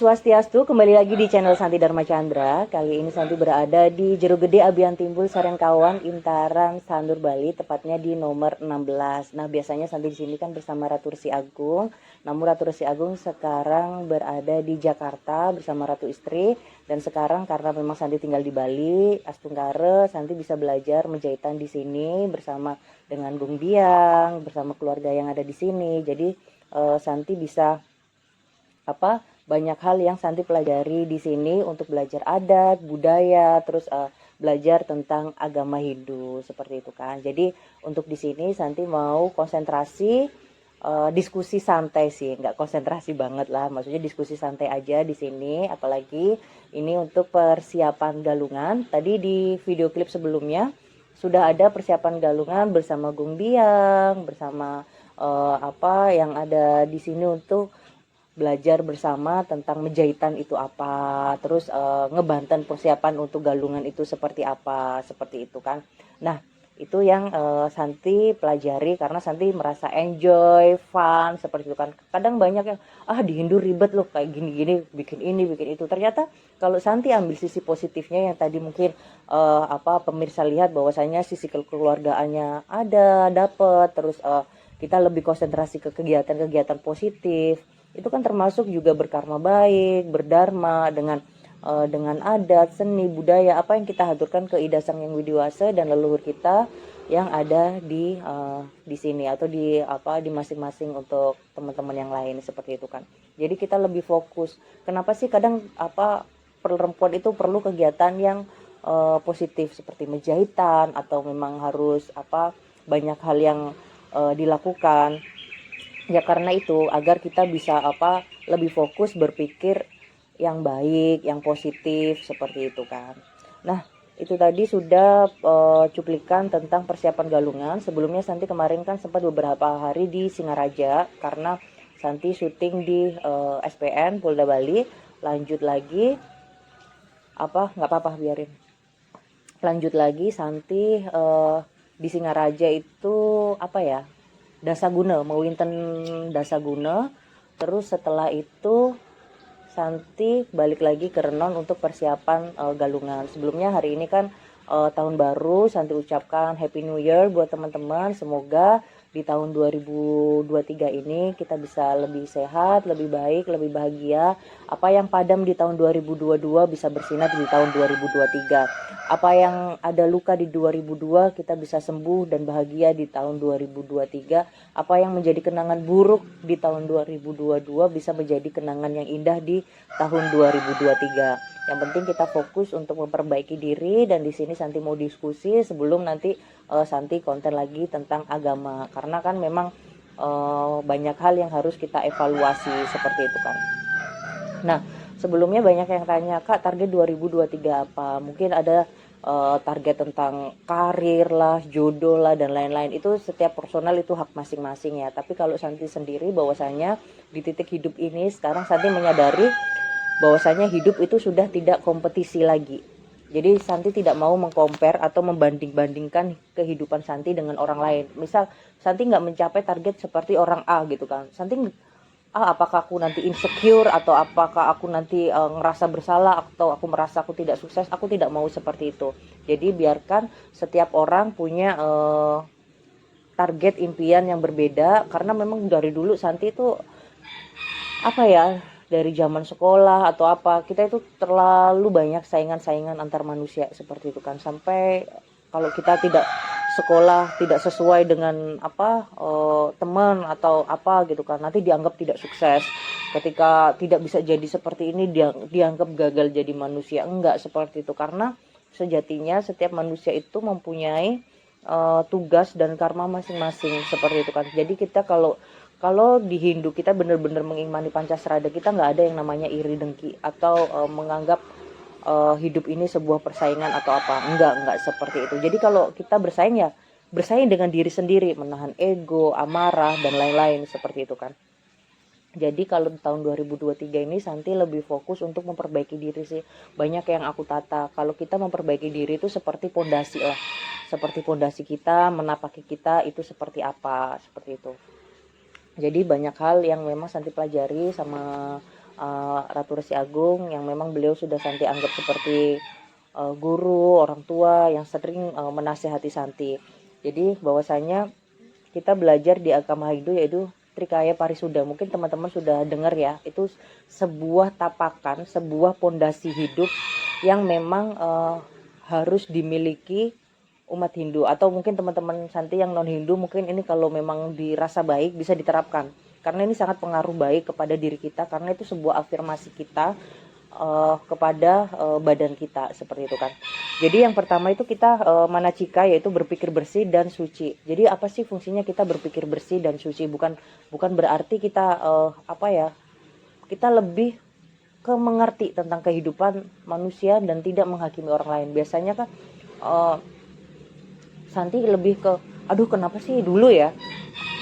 Swastiastu, kembali lagi di channel Santi Dharma Chandra. Kali ini Santi berada di Jerugede, Abian Timbul, Sarengkawan, Intaran, Sanur, Bali, tepatnya di nomor 16. Nah, biasanya Santi di sini kan bersama Ratu Resi Agung. Namun Ratu Resi Agung sekarang berada di Jakarta bersama Ratu Istri. Dan sekarang karena memang Santi tinggal di Bali, Astungkare, Santi bisa belajar menjahitan di sini bersama dengan Bung Biang, bersama keluarga yang ada di sini. Jadi Santi bisa banyak hal yang Santi pelajari di sini untuk belajar adat, budaya, terus belajar tentang agama Hindu seperti itu kan. Jadi untuk di sini Santi mau konsentrasi diskusi santai sih, nggak konsentrasi banget lah, maksudnya diskusi santai aja di sini. Apalagi ini untuk persiapan galungan. Tadi di video klip sebelumnya sudah ada persiapan galungan bersama Gung Biang, bersama yang ada di sini untuk belajar bersama tentang menjahitan itu apa, terus ngebanten persiapan untuk galungan itu seperti apa, seperti itu kan. Nah, itu yang Santi pelajari karena Santi merasa enjoy, fun, seperti itu kan. Kadang banyak yang di Hindu ribet loh, kayak gini-gini, bikin ini, bikin itu. Ternyata kalau Santi ambil sisi positifnya yang tadi mungkin pemirsa lihat bahwasanya sisi kekeluargaannya ada, dapet, terus kita lebih konsentrasi ke kegiatan-kegiatan positif. Itu kan termasuk juga berkarma baik, berdharma dengan adat, seni, budaya, apa yang kita haturkan ke Ida Sang Yang Widiwasa dan leluhur kita yang ada di sini atau di masing-masing untuk teman-teman yang lain seperti itu kan. Jadi kita lebih fokus. Kenapa sih kadang perempuan itu perlu kegiatan yang positif seperti menjahitan atau memang harus banyak hal yang dilakukan. Ya karena itu agar kita bisa lebih fokus berpikir yang baik, yang positif seperti itu kan. Nah, itu tadi sudah cuplikan tentang persiapan galungan. Sebelumnya Santi kemarin kan sempat beberapa hari di Singaraja karena Santi syuting di SPN Polda Bali. Lanjut lagi nggak apa-apa biarin. Lanjut lagi Santi di Singaraja itu Dasaguna, mewinten Dasaguna. Terus setelah itu Santi balik lagi ke Renon untuk persiapan galungan. Sebelumnya hari ini kan tahun baru, Santi ucapkan Happy New Year buat teman-teman. Semoga di tahun 2023 ini kita bisa lebih sehat, lebih baik, lebih bahagia. Apa yang padam di tahun 2022 bisa bersinar di tahun 2023. Apa yang ada luka di 2002 kita bisa sembuh dan bahagia di tahun 2023. Apa yang menjadi kenangan buruk di tahun 2022 bisa menjadi kenangan yang indah di tahun 2023. Yang penting kita fokus untuk memperbaiki diri, dan di sini Santi mau diskusi sebelum nanti Santi konten lagi tentang agama, karena kan memang banyak hal yang harus kita evaluasi seperti itu kan. Nah, sebelumnya banyak yang tanya, Kak, target 2023 apa? Mungkin ada target tentang karir lah, jodoh lah, dan lain-lain. Itu setiap personal itu hak masing-masing ya. Tapi kalau Santi sendiri bahwasanya di titik hidup ini sekarang Santi menyadari bahwasanya hidup itu sudah tidak kompetisi lagi. Jadi Santi tidak mau mengcompare atau membanding-bandingkan kehidupan Santi dengan orang lain. Misal Santi nggak mencapai target seperti orang A gitu kan. Santi apakah aku nanti insecure atau apakah aku nanti ngerasa bersalah atau aku merasa aku tidak sukses. Aku tidak mau seperti itu. Jadi biarkan setiap orang punya target impian yang berbeda, karena memang dari dulu Santi itu dari zaman sekolah atau kita itu terlalu banyak saingan-saingan antar manusia seperti itu kan, sampai kalau kita tidak sekolah tidak sesuai dengan teman atau gitu kan, nanti dianggap tidak sukses. Ketika tidak bisa jadi seperti ini dianggap gagal jadi manusia. Enggak seperti itu, karena sejatinya setiap manusia itu mempunyai tugas dan karma masing-masing seperti itu kan. Jadi kita kalau di Hindu kita benar-benar mengimani Pancasrada, kita nggak ada yang namanya iri dengki atau menganggap hidup ini sebuah persaingan atau enggak seperti itu. Jadi kalau kita bersaing ya bersaing dengan diri sendiri, menahan ego, amarah dan lain-lain seperti itu kan. Jadi kalau di tahun 2023 ini Santi lebih fokus untuk memperbaiki diri sih. Banyak yang aku tata, kalau kita memperbaiki diri itu seperti pondasi lah. Seperti pondasi kita, menapaki kita itu seperti apa, seperti itu. Jadi banyak hal yang memang Santi pelajari sama Ratu Resi Agung yang memang beliau sudah Santi anggap seperti guru, orang tua yang sering menasehati Santi. Jadi bahwasanya kita belajar di agama Hindu yaitu Trikaya Parisuda. Mungkin teman-teman sudah dengar ya, itu sebuah tapakan, sebuah pondasi hidup yang memang harus dimiliki umat Hindu, atau mungkin teman-teman Santi yang non Hindu mungkin ini kalau memang dirasa baik bisa diterapkan, karena ini sangat pengaruh baik kepada diri kita, karena itu sebuah afirmasi kita kepada badan kita, seperti itu kan. Jadi yang pertama itu kita manacika, yaitu berpikir bersih dan suci. Jadi apa sih fungsinya kita berpikir bersih dan suci? Bukan berarti kita kita lebih ke mengerti tentang kehidupan manusia dan tidak menghakimi orang lain. Biasanya kan Santi lebih ke, aduh kenapa sih dulu ya,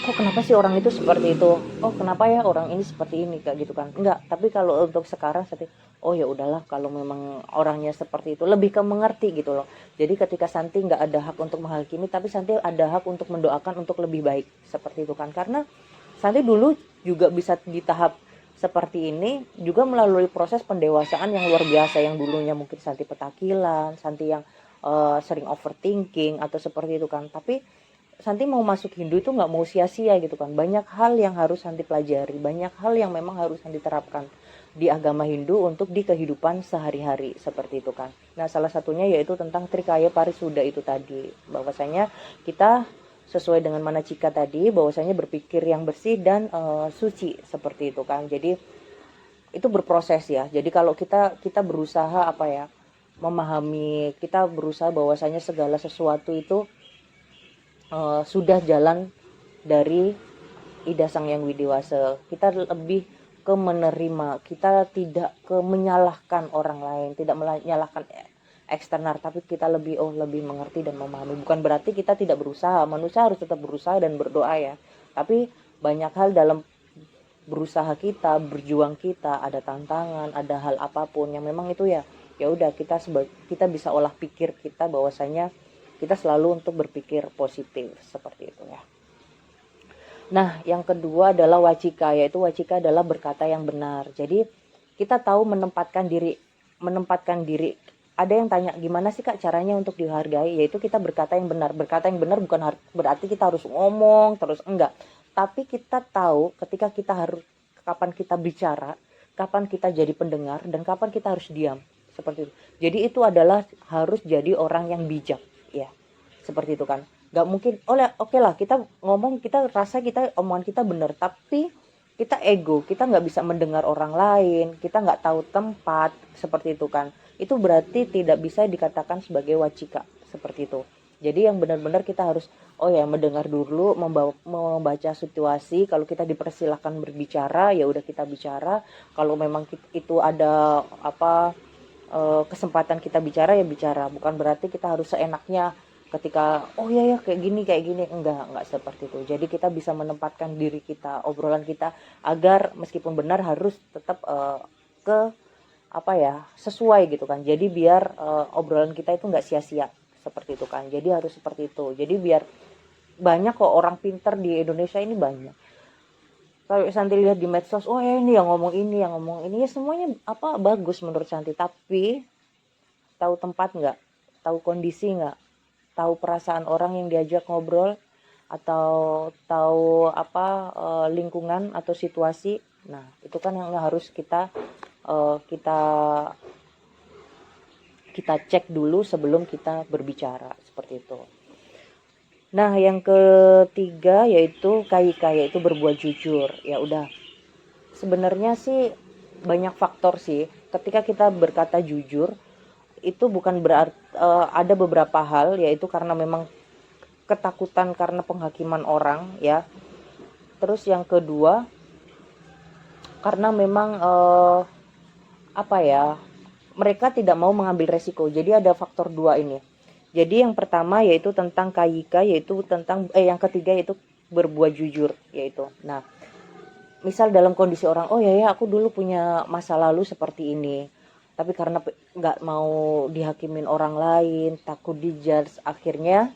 kok kenapa sih orang itu seperti itu, oh kenapa ya orang ini seperti ini, kayak gitu kan. Enggak, tapi kalau untuk sekarang Santi, oh ya udahlah, kalau memang orangnya seperti itu, lebih ke mengerti gitu loh. Jadi ketika Santi nggak ada hak untuk menghakimi, tapi Santi ada hak untuk mendoakan untuk lebih baik, seperti itu kan. Karena Santi dulu juga bisa di tahap seperti ini juga melalui proses pendewasaan yang luar biasa, yang dulunya mungkin Santi petakilan, Santi yang sering overthinking atau seperti itu kan. Tapi Santi mau masuk Hindu itu nggak mau sia-sia gitu kan. Banyak hal yang harus Santi pelajari, banyak hal yang memang harus Santi terapkan di agama Hindu untuk di kehidupan sehari-hari, seperti itu kan. Nah, salah satunya yaitu tentang Trikaya Parisuda itu tadi. Bahwasanya kita sesuai dengan manacika tadi, bahwasanya berpikir yang bersih dan suci, seperti itu kan. Jadi itu berproses ya. Jadi kalau kita berusaha memahami, kita berusaha bahwasanya segala sesuatu itu sudah jalan dari Ida Sang Yang Widiwasa. Kita lebih ke menerima, kita tidak ke menyalahkan orang lain, tidak menyalahkan eksternal, tapi kita lebih mengerti dan memahami. Bukan berarti kita tidak berusaha, manusia harus tetap berusaha dan berdoa ya. Tapi banyak hal dalam berusaha kita, berjuang kita, ada tantangan, ada hal apapun yang memang itu ya udah kita bisa olah pikir kita, bahwasanya kita selalu untuk berpikir positif, seperti itu ya. Nah, yang kedua adalah wacika, yaitu wacika adalah berkata yang benar. Jadi kita tahu menempatkan diri. Ada yang tanya, gimana sih Kak caranya untuk dihargai? Yaitu kita berkata yang benar. Berkata yang benar bukan berarti kita harus ngomong terus, enggak. Tapi kita tahu ketika kapan kita bicara, kapan kita jadi pendengar, dan kapan kita harus diam, seperti itu. Jadi itu adalah harus jadi orang yang bijak ya, seperti itu kan. Gak mungkin oke lah kita ngomong, kita rasa kita omongan kita benar, tapi kita ego, kita nggak bisa mendengar orang lain, kita nggak tahu tempat, seperti itu kan. Itu berarti tidak bisa dikatakan sebagai wacika, seperti itu. Jadi yang benar-benar kita harus mendengar dulu, membaca situasi. Kalau kita dipersilahkan berbicara, ya udah kita bicara. Kalau memang itu ada kesempatan kita bicara, ya bicara. Bukan berarti kita harus seenaknya ketika kayak gini, enggak seperti itu. Jadi kita bisa menempatkan diri kita, obrolan kita, agar meskipun benar harus tetap sesuai gitu kan. Jadi biar obrolan kita itu enggak sia-sia, seperti itu kan. Jadi harus seperti itu. Jadi biar banyak kok orang pintar di Indonesia ini, banyak. Kalau Santi lihat di medsos, ini yang ngomong ini, ya semuanya bagus menurut Santi. Tapi tahu tempat nggak? Tahu kondisi nggak? Tahu perasaan orang yang diajak ngobrol, atau tahu lingkungan atau situasi. Nah, itu kan yang harus kita cek dulu sebelum kita berbicara, seperti itu. Nah, yang ketiga yaitu kaika, yaitu berbuat jujur. Ya udah, sebenarnya sih banyak faktor sih. Ketika kita berkata jujur, itu bukan berarti ada beberapa hal, yaitu karena memang ketakutan karena penghakiman orang ya. Terus yang kedua, karena memang mereka tidak mau mengambil resiko. Jadi ada faktor dua ini. Jadi yang pertama yaitu tentang kaika, yaitu tentang yang ketiga yaitu berbuat jujur, yaitu. Nah, misal dalam kondisi orang, aku dulu punya masa lalu seperti ini, tapi karena nggak mau dihakimin orang lain, takut dijudge, akhirnya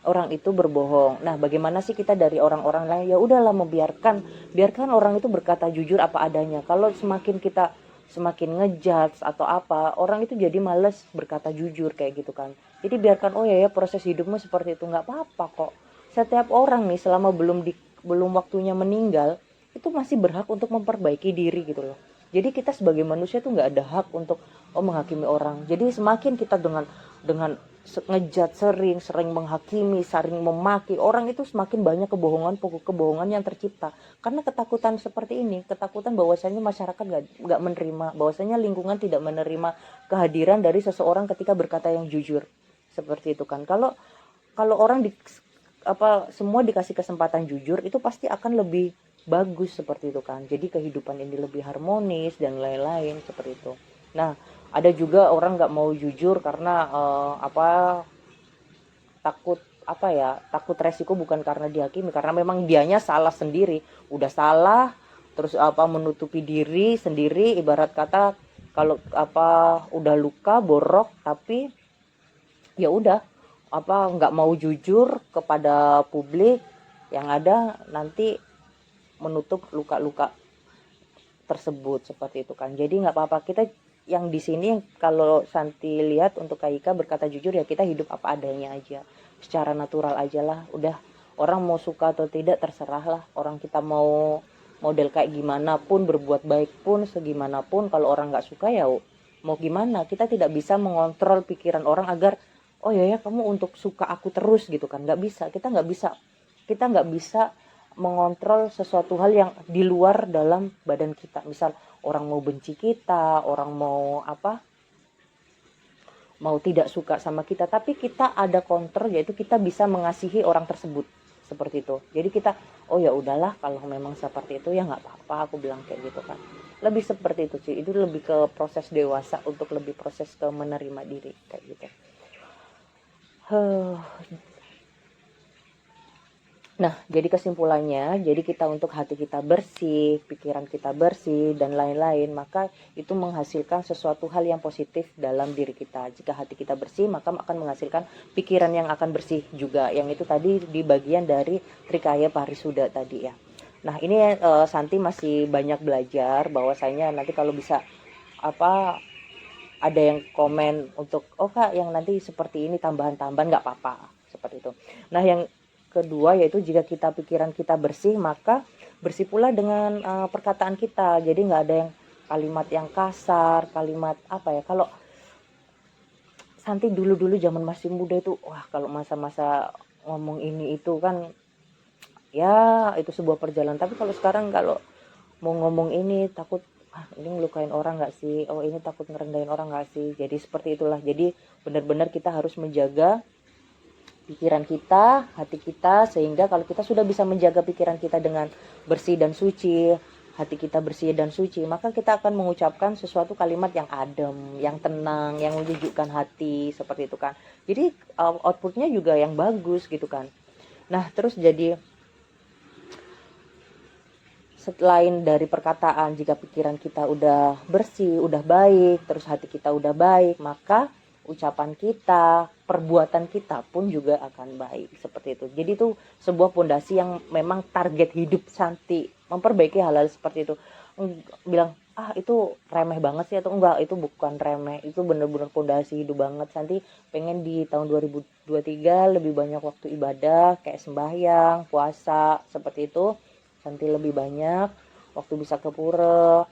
orang itu berbohong. Nah, bagaimana sih kita dari orang-orang lain? Ya udahlah, biarkan orang itu berkata jujur apa adanya. Kalau semakin kita semakin ngejudge atau apa, orang itu jadi males berkata jujur kayak gitu kan. Jadi biarkan, oh ya proses hidupmu seperti itu, nggak apa-apa kok. Setiap orang nih selama belum waktunya meninggal itu masih berhak untuk memperbaiki diri gitu loh. Jadi kita sebagai manusia tuh nggak ada hak untuk menghakimi orang. Jadi semakin kita dengan ngejat sering menghakimi, sering memaki orang, itu semakin banyak kebohongan yang tercipta karena ketakutan seperti ini, ketakutan bahwasanya masyarakat nggak menerima, bahwasanya lingkungan tidak menerima kehadiran dari seseorang ketika berkata yang jujur seperti itu kan. Kalau orang semua dikasih kesempatan jujur, itu pasti akan lebih bagus seperti itu kan. Jadi kehidupan ini lebih harmonis dan lain-lain seperti itu. Nah, ada juga orang nggak mau jujur karena takut resiko, bukan karena dihakimi, karena memang dianya salah sendiri, udah salah terus menutupi diri sendiri, ibarat kata kalau udah luka borok tapi ya udah nggak mau jujur kepada publik, yang ada nanti menutup luka-luka tersebut seperti itu kan. Jadi nggak apa-apa, kita yang di sini kalau Santi lihat untuk Kak berkata jujur, ya kita hidup apa adanya aja, secara natural aja lah. Udah, orang mau suka atau tidak terserah lah. Orang kita mau model kayak gimana pun, berbuat baik pun segimanapun, kalau orang nggak suka ya mau gimana. Kita tidak bisa mengontrol pikiran orang agar oh ya kamu untuk suka aku terus gitu kan. Nggak bisa, kita nggak bisa mengontrol sesuatu hal yang di luar dalam badan kita. Misal orang mau benci kita, orang mau tidak suka sama kita, tapi kita ada kontrol, yaitu kita bisa mengasihi orang tersebut seperti itu. Jadi kita oh ya udahlah, kalau memang seperti itu ya nggak apa-apa, aku bilang kayak gitu kan. Lebih seperti itu sih, itu lebih ke proses dewasa, untuk lebih proses ke menerima diri kayak gitu. Nah, jadi kesimpulannya, jadi kita untuk hati kita bersih, pikiran kita bersih, dan lain-lain, maka itu menghasilkan sesuatu hal yang positif dalam diri kita. Jika hati kita bersih, maka akan menghasilkan pikiran yang akan bersih juga. Yang itu tadi di bagian dari Trikaya Parisuda tadi ya. Nah, ini Santi masih banyak belajar, bahwasanya nanti kalau bisa ada yang komen untuk Kak yang nanti seperti ini tambahan-tambahan, nggak apa-apa seperti itu. Nah, yang kedua yaitu jika pikiran kita bersih, maka bersih pula dengan perkataan kita. Jadi nggak ada yang kalimat yang kasar, kalimat kalau Santi dulu zaman masih muda itu, wah kalau masa-masa ngomong ini itu kan ya itu sebuah perjalanan. Tapi kalau sekarang kalau mau ngomong ini takut ini ngelukain orang nggak sih, ini takut ngerendahin orang nggak sih. Jadi seperti itulah. Jadi benar-benar kita harus menjaga pikiran kita, hati kita, sehingga kalau kita sudah bisa menjaga pikiran kita dengan bersih dan suci, hati kita bersih dan suci, maka kita akan mengucapkan sesuatu kalimat yang adem, yang tenang, yang menyejukkan hati seperti itu kan. Jadi outputnya juga yang bagus gitu kan. Nah, terus jadi selain dari perkataan, jika pikiran kita udah bersih, udah baik, terus hati kita udah baik, maka ucapan kita, perbuatan kita pun juga akan baik seperti itu. Jadi itu sebuah pondasi yang memang target hidup Santi, memperbaiki hal-hal seperti itu. Bilang itu remeh banget sih, atau enggak, itu bukan remeh, itu bener-bener pondasi hidup banget. Santi pengen di tahun 2023 lebih banyak waktu ibadah, kayak sembahyang, puasa seperti itu. Santi lebih banyak waktu bisa ke pura,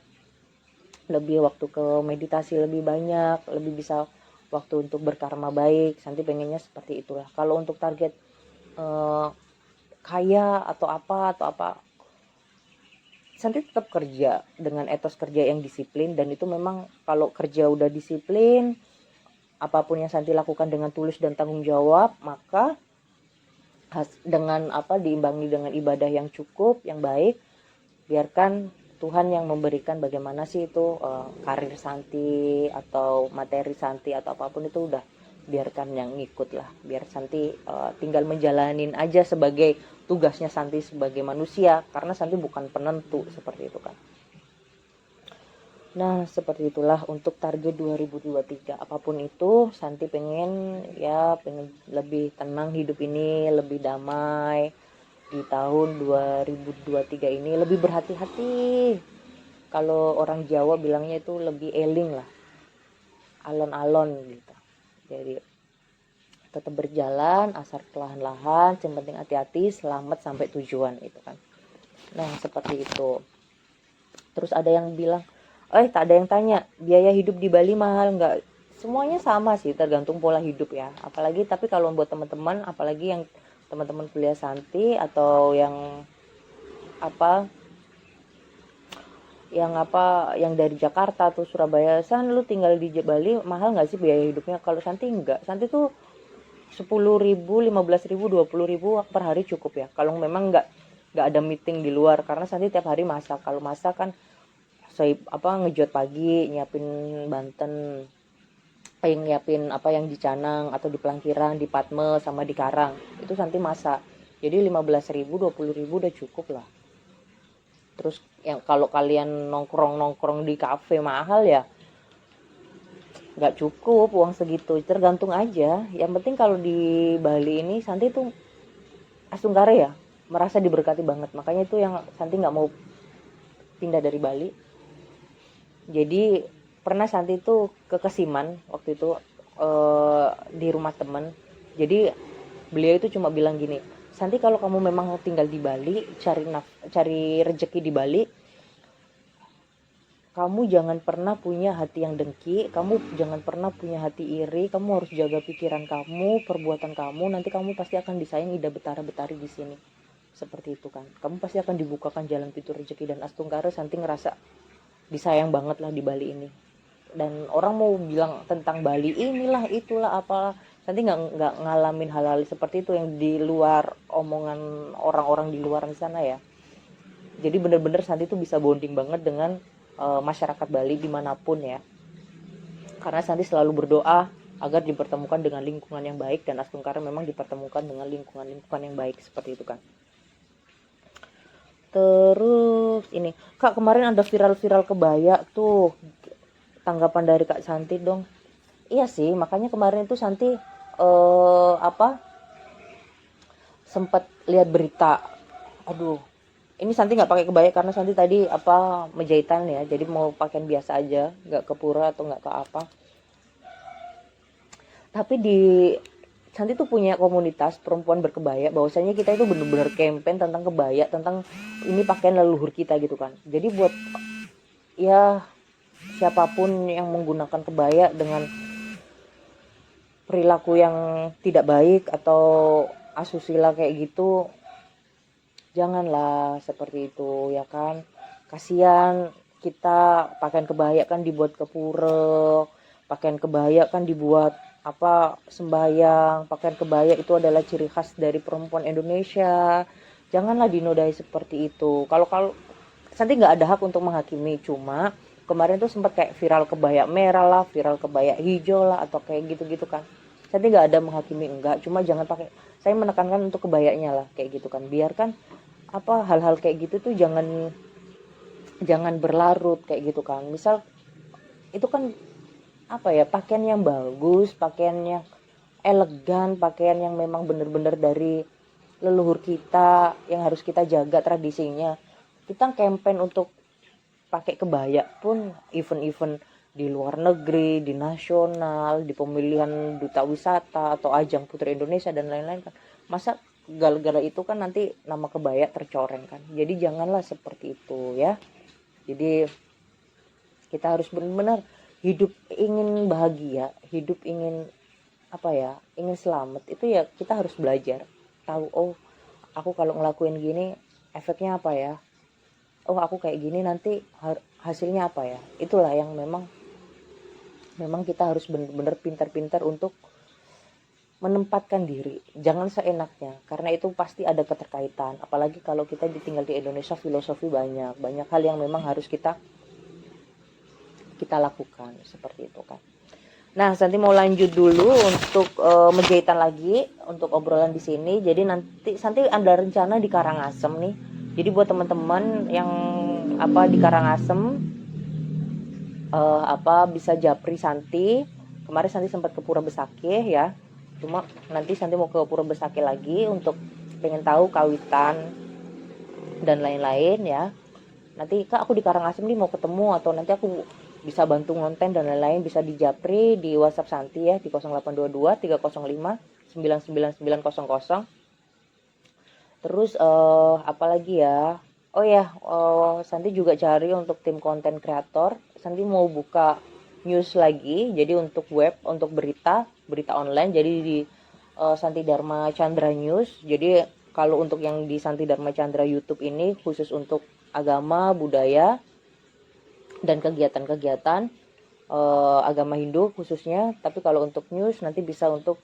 lebih waktu ke meditasi lebih banyak, lebih bisa waktu untuk berkarma baik. Santi pengennya seperti itulah. Kalau untuk target kaya atau apa, Santi tetap kerja dengan etos kerja yang disiplin, dan itu memang kalau kerja udah disiplin, apapun yang Santi lakukan dengan tulus dan tanggung jawab, maka dengan diimbangi dengan ibadah yang cukup, yang baik, biarkan Tuhan yang memberikan bagaimana sih itu karir Santi atau materi Santi atau apapun itu, udah biarkan yang ngikut lah. Biar Santi tinggal menjalanin aja sebagai tugasnya Santi sebagai manusia, karena Santi bukan penentu seperti itu kan. Nah, seperti itulah untuk target 2023. Apapun itu, Santi pengen lebih tenang hidup ini, lebih damai di tahun 2023 ini, lebih berhati-hati. Kalau orang Jawa bilangnya itu lebih eling lah, alon-alon gitu. Jadi tetap berjalan, asal perlahan-lahan, yang penting hati-hati, selamat sampai tujuan itu kan. Nah, seperti itu. Terus ada yang bilang, tak ada yang tanya, biaya hidup di Bali mahal nggak? Semuanya sama sih, tergantung pola hidup ya. Apalagi, tapi kalau buat teman-teman, apalagi yang teman-teman kuliah Santi atau apa, yang dari Jakarta atau Surabaya, lu tinggal di Bali, mahal nggak sih biaya hidupnya? Kalau Santi nggak, Santi tuh 10.000, 15.000, 20.000 per hari cukup ya. Kalau memang nggak ada meeting di luar, karena Santi tiap hari masak. Kalau masak kan saya ngejot pagi, nyiapin Banten, nyiapin yang di Canang atau di Pelangkiran, di Patme sama di Karang. Itu Santi masak. Jadi 15.000, 20.000 udah cukup lah. Terus yang kalau kalian nongkrong di kafe mahal ya nggak cukup uang segitu, tergantung aja. Yang penting kalau di Bali ini Santi tuh Astunggara ya merasa diberkati banget, makanya itu yang Santi nggak mau pindah dari Bali. Jadi pernah Santi tuh ke Kesiman waktu itu, di rumah temen. Jadi beliau itu cuma bilang gini, Santi kalau kamu memang tinggal di Bali, cari rezeki di Bali, kamu jangan pernah punya hati yang dengki, kamu jangan pernah punya hati iri, kamu harus jaga pikiran kamu, perbuatan kamu, nanti kamu pasti akan disayang ida betara-betari di sini. Seperti itu kan. Kamu pasti akan dibukakan jalan pintu rezeki, dan Astunggara Santi ngerasa disayang banget lah di Bali ini. Dan orang mau bilang tentang Bali inilah itulah apalah, Santi nggak ngalamin hal-hal seperti itu yang di luar omongan orang-orang di luar sana ya. Jadi bener-bener Santi tuh bisa bonding banget dengan masyarakat Bali dimanapun ya, karena Santi selalu berdoa agar dipertemukan dengan lingkungan yang baik, dan Astungkara memang dipertemukan dengan lingkungan yang baik seperti itu kan. Terus ini Kak, kemarin ada viral-viral kebaya tuh, tanggapan dari Kak Santi dong. Iya sih, makanya kemarin tuh Santi sempat lihat berita. Aduh, ini Santi nggak pakai kebaya karena Santi tadi menjahitan ya, jadi mau pakaian biasa aja, nggak ke pura atau nggak ke apa. Tapi di Santi tuh punya komunitas perempuan berkebaya, bahwasanya kita itu bener-bener campaign tentang kebaya, tentang ini pakaian leluhur kita gitu kan. Jadi buat ya siapapun yang menggunakan kebaya dengan perilaku yang tidak baik atau asusila kayak gitu, janganlah seperti itu ya kan. Kasihan, kita pakaian kebaya kan dibuat ke pura, pakaian kebaya kan dibuat sembahyang, pakaian kebaya itu adalah ciri khas dari perempuan Indonesia. Janganlah dinodai seperti itu. Kalau Santi nggak ada hak untuk menghakimi, cuma kemarin tuh sempat kayak viral kebaya merah lah, viral kebaya hijau lah, atau kayak gitu-gitu kan. Santi nggak ada menghakimi, enggak, cuma jangan pakai, saya menekankan untuk kebayanya lah kayak gitu kan. Biarkan hal-hal kayak gitu tuh jangan berlarut kayak gitu kan. Misal itu kan pakaian yang bagus, pakaian yang elegan, pakaian yang memang benar-benar dari leluhur kita yang harus kita jaga tradisinya. Kita campaign untuk pakai kebaya pun event-event di luar negeri, di nasional, di pemilihan duta wisata atau ajang Putri Indonesia dan lain-lain kan. Masa gara-gara itu kan nanti nama kebaya tercoreng kan. Jadi janganlah seperti itu ya. Jadi kita harus benar-benar hidup ingin bahagia, hidup ingin ingin selamat, itu ya kita harus belajar tahu, oh aku kalau ngelakuin gini efeknya apa ya, oh aku kayak gini nanti hasilnya apa ya. Itulah yang memang kita harus benar-benar pintar-pintar untuk menempatkan diri, jangan seenaknya, karena itu pasti ada keterkaitan. Apalagi kalau kita tinggal di Indonesia, filosofi banyak hal yang memang harus kita lakukan seperti itu kan. Nah, Santi mau lanjut dulu untuk menjahitan lagi untuk obrolan di sini. Jadi nanti Santi ada rencana di Karangasem nih. Jadi buat teman-teman yang di Karangasem, bisa japri Santi. Kemarin Santi sempat ke Pura Besakih ya, cuma nanti Santi mau ke Pura Besakih lagi untuk pengen tahu kawitan dan lain-lain ya. Nanti Kak aku di Karangasem nih mau ketemu, atau nanti aku bisa bantu ngonten dan lain-lain, bisa di japri di WhatsApp Santi ya di 0822 305 99900. Terus apalagi ya, oh ya, Santi juga cari untuk tim konten kreator. Santi mau buka news lagi, jadi untuk web, untuk berita online, jadi di Santi Dharma Chandra News. Jadi kalau untuk yang di Santi Dharma Chandra YouTube ini khusus untuk agama, budaya, dan kegiatan-kegiatan agama Hindu khususnya. Tapi kalau untuk news nanti bisa untuk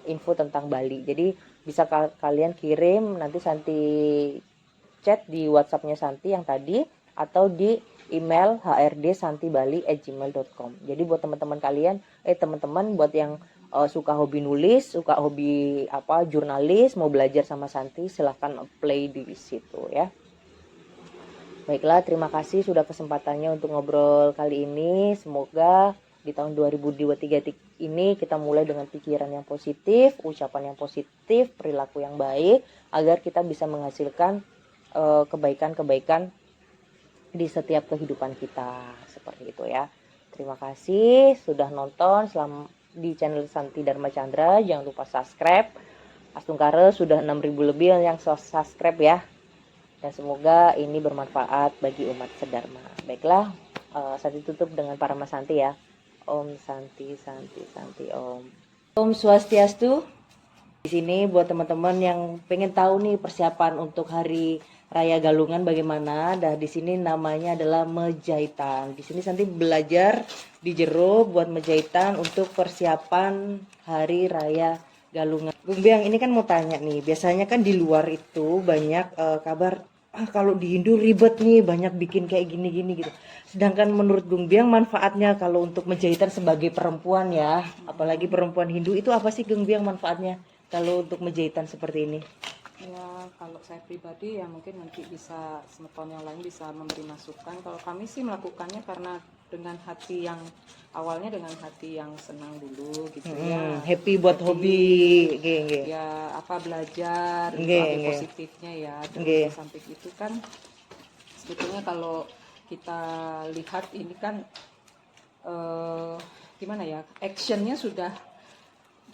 info tentang Bali. Jadi bisa kalian kirim, nanti Santi chat di WhatsAppnya Santi yang tadi, atau di email hrdsantibali@gmail.com. Jadi buat teman-teman kalian, teman-teman buat yang suka hobi nulis, suka hobi jurnalis, mau belajar sama Santi, silahkan play di situ ya. Baiklah, terima kasih sudah kesempatannya untuk ngobrol kali ini. Semoga di tahun 2023 ini kita mulai dengan pikiran yang positif, ucapan yang positif, perilaku yang baik, agar kita bisa menghasilkan kebaikan-kebaikan di setiap kehidupan kita, seperti itu ya. Terima kasih sudah nonton di channel Santi Dharma Chandra. Jangan lupa subscribe. Astungkare sudah 6.000 lebih yang subscribe ya. Dan semoga ini bermanfaat bagi umat sedharma. Baiklah, Santi tutup dengan Parama Santi ya. Om Santi Santi Santi Om. Om Swastiastu. Di sini buat teman-teman yang pengen tahu nih persiapan untuk hari Raya Galungan bagaimana. Dah di sini namanya adalah mejahitan. Di sini Santi belajar di jero buat mejahitan untuk persiapan hari Raya Galungan. Bung Biang ini kan mau tanya nih, biasanya kan di luar itu banyak kabar kalau di Hindu ribet nih, banyak bikin kayak gini-gini gitu. Sedangkan menurut Bung Biang manfaatnya kalau untuk mejahitan sebagai perempuan ya, apalagi perempuan Hindu, itu apa sih Bung Biang manfaatnya kalau untuk mejahitan seperti ini? Ya, kalau saya pribadi ya mungkin nanti bisa semeton yang lain bisa memberi masukan. Kalau kami sih melakukannya karena dengan hati yang awalnya dengan hati yang senang dulu gitu ya. Happy buat Jadi, hobi, geng. ya belajar gitu, Nggih, ambil nggih. positifnya ya. Terus Nggih. di samping itu kan sebetulnya kalau kita lihat ini kan gimana ya, actionnya sudah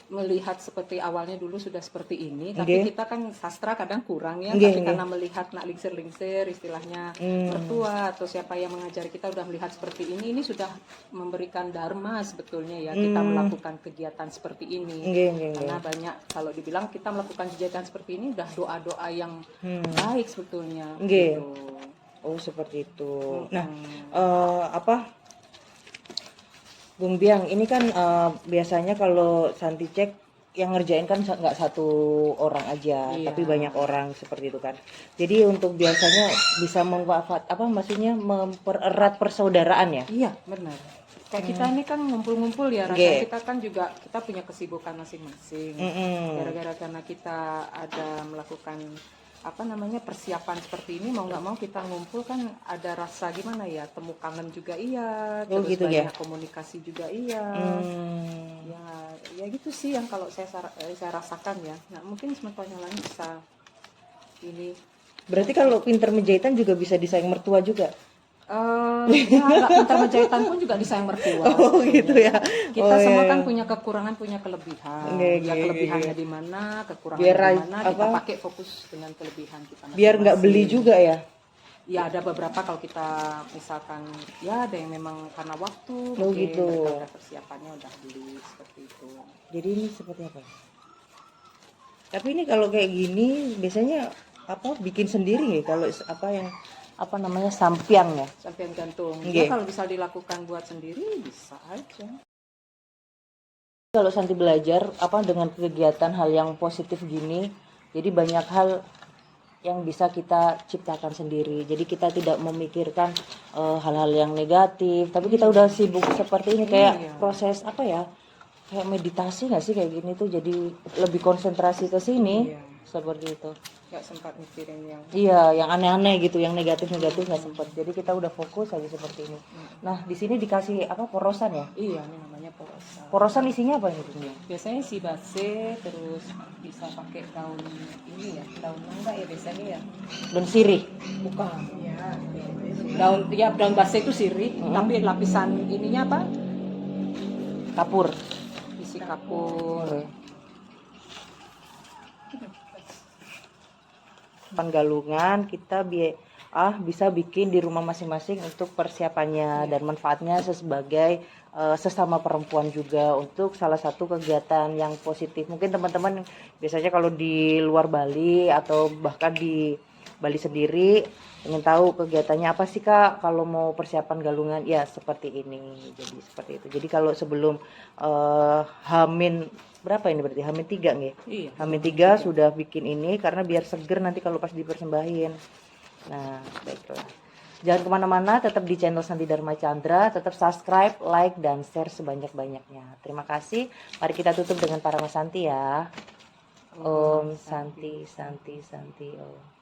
melihat seperti awalnya dulu sudah seperti ini, tapi kita kan sastra kadang kurang ya, tapi karena melihat nak lingsir-lingsir istilahnya mertua atau siapa yang mengajari kita udah melihat seperti ini sudah memberikan dharma sebetulnya ya, kita melakukan kegiatan seperti ini. Karena banyak kalau dibilang kita melakukan kegiatan seperti ini udah doa-doa yang baik sebetulnya. Gitu. Oh seperti itu. Nah, Bung Biang, ini kan biasanya kalau Santi cek yang ngerjain kan nggak satu orang aja, tapi banyak orang seperti itu kan. Jadi untuk biasanya bisa maksudnya mempererat persaudaraan ya? Iya, benar. Kayak kita ini kan ngumpul-ngumpul ya, rasanya kita kan juga kita punya kesibukan masing-masing. Gara-gara karena kita ada melakukan persiapan seperti ini, mau nggak mau kita ngumpul kan ada rasa gimana ya, temu kangen juga iya, terus gitu banyak ya? komunikasi juga iya. Ya gitu sih yang kalau saya rasakan ya. Nah mungkin sementara yang lain bisa ini. Berarti kalau pinter menjahitan juga bisa disayang mertua juga? Ya nggak pintar menjahitan pun juga disayang mertua. Oh gitu ya. Kita semua kan punya kekurangan, punya kelebihan. Kelebihannya di mana, kekurangannya di mana, kita pakai fokus dengan kelebihan kita. Biar nggak beli juga ya. Ya ada beberapa kalau kita misalkan ya ada yang memang karena waktu, gitu. Ada persiapannya udah beli seperti itu. Jadi ini seperti apa? Tapi ini kalau kayak gini biasanya bikin sendiri ya, kalau yang sampiang ya? Sampiang gantung. Ya kalau bisa dilakukan buat sendiri bisa aja. Kalau Santi belajar dengan kegiatan hal yang positif gini, jadi banyak hal yang bisa kita ciptakan sendiri. Jadi kita tidak memikirkan hal-hal yang negatif, tapi kita udah sibuk seperti ini kayak proses kayak meditasi nggak sih kayak gini tuh, jadi lebih konsentrasi ke sini seperti itu. nggak sempat mikirin yang Iya, yang aneh-aneh gitu, yang negatif-negatif nggak sempet. Jadi kita udah fokus aja seperti ini. Nah, di sini dikasih apa porosan ya? iya ini namanya porosan. Porosan isinya apa ini sebenarnya? Biasanya si base, terus bisa pakai daun ini ya, daun mangga ya biasanya ya. Daun sirih. Bukan. Daun base itu sirih, tapi lapisan ininya apa? Kapur. Isi kapur. Galungan kita bisa bikin di rumah masing-masing untuk persiapannya dan manfaatnya sebagai sesama perempuan juga untuk salah satu kegiatan yang positif. Mungkin teman-teman biasanya kalau di luar Bali atau bahkan di Bali sendiri ingin tahu kegiatannya apa sih Kak kalau mau persiapan galungan, ya seperti ini. Jadi seperti itu. Jadi kalau sebelum Hamin berapa ini berarti Hamin 3 nggih? Iya. Hamin 3 sudah bikin ini karena biar seger nanti kalau pas dipersembahin. Nah, baiklah. Jangan kemana-mana, tetap di channel Santi Dharma Chandra, tetap subscribe, like, dan share sebanyak-banyaknya. Terima kasih. Mari kita tutup dengan Parama Santi ya. Om Santi, Santi, Santi, Om.